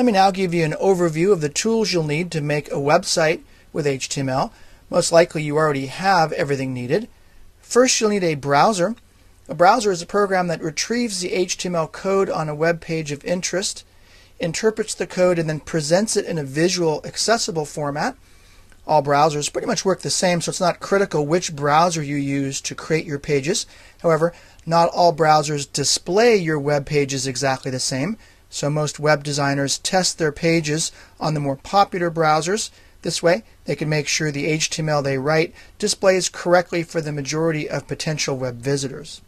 Let me now give you an overview of the tools you'll need to make a website with HTML. Most likely you already have everything needed. First, you'll need a browser. A browser is a program that retrieves the HTML code on a web page of interest, interprets the code, and then presents it in a visual, accessible format. All browsers pretty much work the same, so it's not critical which browser you use to create your pages. However, not all browsers display your web pages exactly the same, so most web designers test their pages on the more popular browsers. This way, they can make sure the HTML they write displays correctly for the majority of potential web visitors.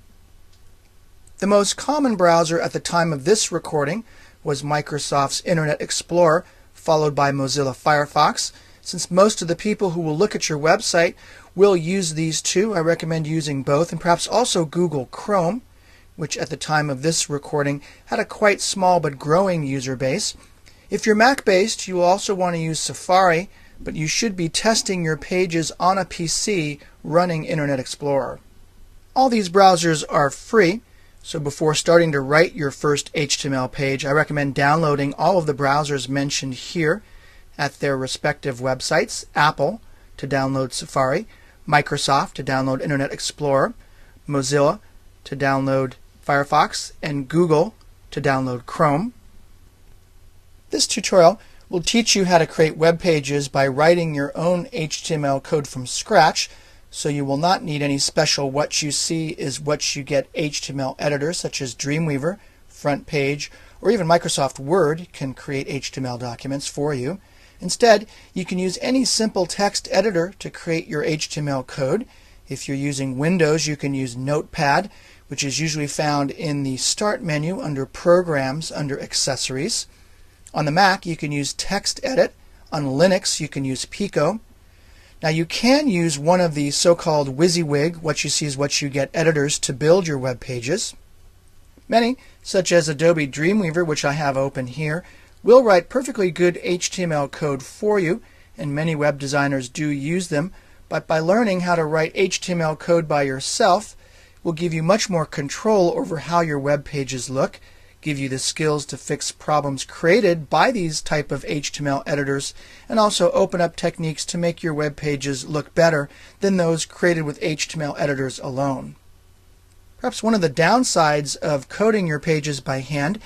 The most common browser at the time of this recording was Microsoft's Internet Explorer, followed by Mozilla Firefox. Since most of the people who will look at your website will use these two, I recommend using both, and perhaps also Google Chrome, which at the time of this recording had a quite small but growing user base. If you're Mac-based, you will also want to use Safari, but you should be testing your pages on a PC running Internet Explorer. All these browsers are free, so before starting to write your first HTML page, I recommend downloading all of the browsers mentioned here at their respective websites. Apple to download Safari, Microsoft to download Internet Explorer, Mozilla to download Firefox, and Google to download Chrome. This tutorial will teach you how to create web pages by writing your own HTML code from scratch, so you will not need any special what you see is what you get HTML editors such as Dreamweaver, FrontPage, or even Microsoft Word can create HTML documents for you. Instead, you can use any simple text editor to create your HTML code. If you're using Windows, you can use Notepad, which is usually found in the Start menu under Programs under Accessories. On the Mac, you can use TextEdit. On Linux, you can use Pico. Now, you can use one of the so-called WYSIWYG, what you see is what you get editors to build your web pages. Many, such as Adobe Dreamweaver, which I have open here, will write perfectly good HTML code for you, and many web designers do use them, but by learning how to write HTML code by yourself will give you much more control over how your web pages look, give you the skills to fix problems created by these type of HTML editors, and also open up techniques to make your web pages look better than those created with HTML editors alone. Perhaps one of the downsides of coding your pages by hand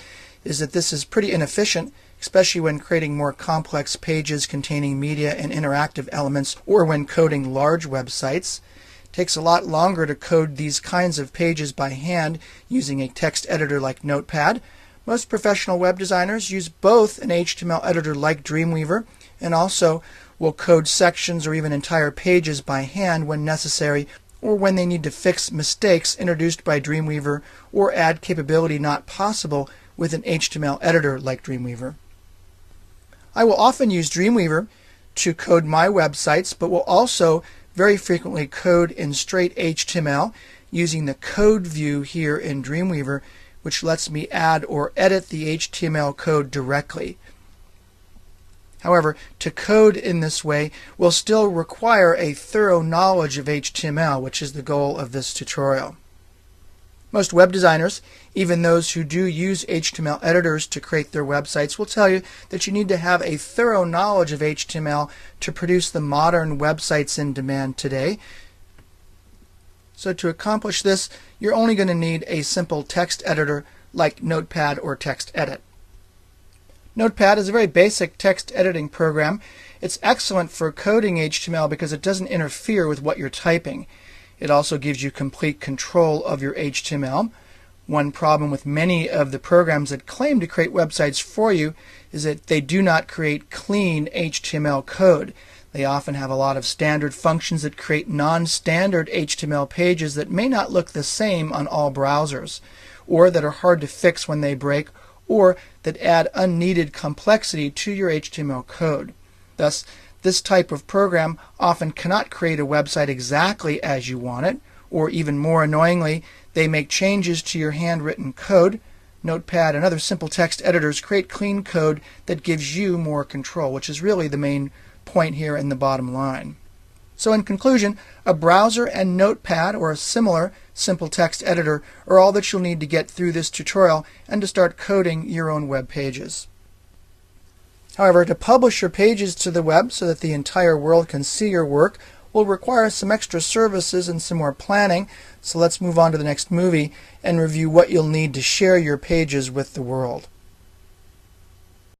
is that this is pretty inefficient, especially when creating more complex pages containing media and interactive elements, or when coding large websites. It takes a lot longer to code these kinds of pages by hand using a text editor like Notepad. Most professional web designers use both an HTML editor like Dreamweaver and also will code sections or even entire pages by hand when necessary, or when they need to fix mistakes introduced by Dreamweaver or add capability not possible with an HTML editor like Dreamweaver. I will often use Dreamweaver to code my websites, but will also very frequently code in straight HTML using the code view here in Dreamweaver, which lets me add or edit the HTML code directly. However, to code in this way will still require a thorough knowledge of HTML, which is the goal of this tutorial. Most web designers, even those who do use HTML editors to create their websites, will tell you that you need to have a thorough knowledge of HTML to produce the modern websites in demand today. So to accomplish this, you're only going to need a simple text editor like Notepad or TextEdit. Notepad is a very basic text editing program. It's excellent for coding HTML because it doesn't interfere with what you're typing. It also gives you complete control of your HTML. One problem with many of the programs that claim to create websites for you is that they do not create clean HTML code. They often have a lot of standard functions that create non-standard HTML pages that may not look the same on all browsers, or that are hard to fix when they break, or that add unneeded complexity to your HTML code. Thus, this type of program often cannot create a website exactly as you want it, or even more annoyingly, they make changes to your handwritten code. Notepad and other simple text editors create clean code that gives you more control, which is really the main point here in the bottom line. So in conclusion, a browser and Notepad or a similar simple text editor are all that you'll need to get through this tutorial and to start coding your own web pages. However, to publish your pages to the web so that the entire world can see your work will require some extra services and some more planning. So let's move on to the next movie and review what you'll need to share your pages with the world.